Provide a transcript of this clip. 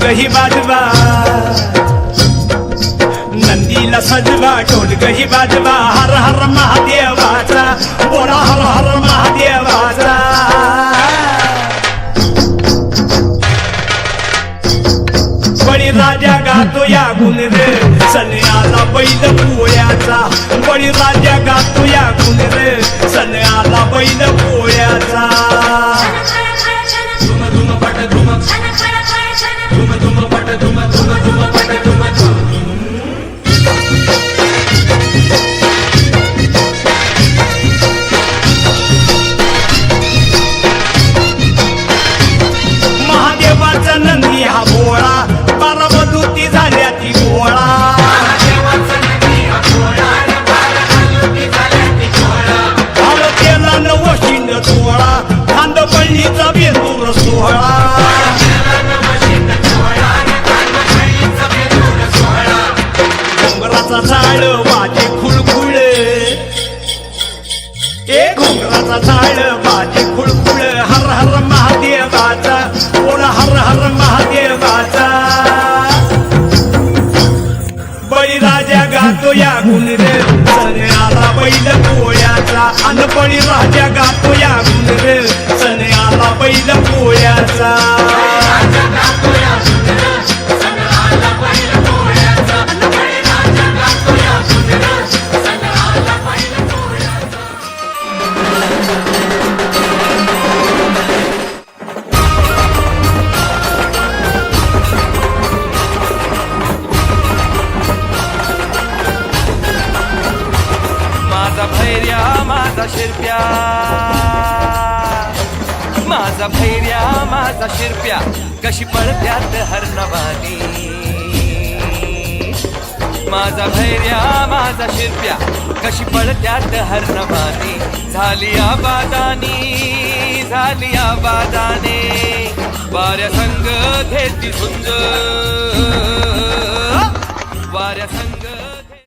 ही वाजवा, नंदीला सजवा ढोलक ही वाजवा, हर हर महादेवाचा बोला हर हर महादेवाचा. बळीराजा गातो या गुण रे सण आला बैल पोळ्याचा, बळीराजा गातो या गुण रे सण आला बैल पोळ्याचा. धुम धुम पट धुम, धुम धुम पट धुम, धुम धुम पट धुम धुम. महादेवाचा नंदी हा भोळा, बारामधुती झाल्या ती गोळा. केला नवशिंड सोहळा, खांदपल्लीचा बेंदूर सोहळा. घोंगराचा झाड वाजे खुळखुळ, ए घोंगराचा झाड वाजे खुळखुळ, हर हर महादेवाचा बोला हर हर महादेवाचा. बळीराजा गातो या गुण रे सण आला बैल पोळ्याचा, अन बळीराजा गातो या गुण रे सण आला बैल पोळ्याचा. माझा भैर्या माझा शिरप्या, माझा भैर्या माझा शिरप्या, कशी पळत्यात हरनवानी. माझा भैर्या माझा शिरप्या, कशी पळत्यात हरनवानी. झाली आबादानी, झाली आबादाने, वाऱ्या संग घेती झुंज, वाऱ्या संग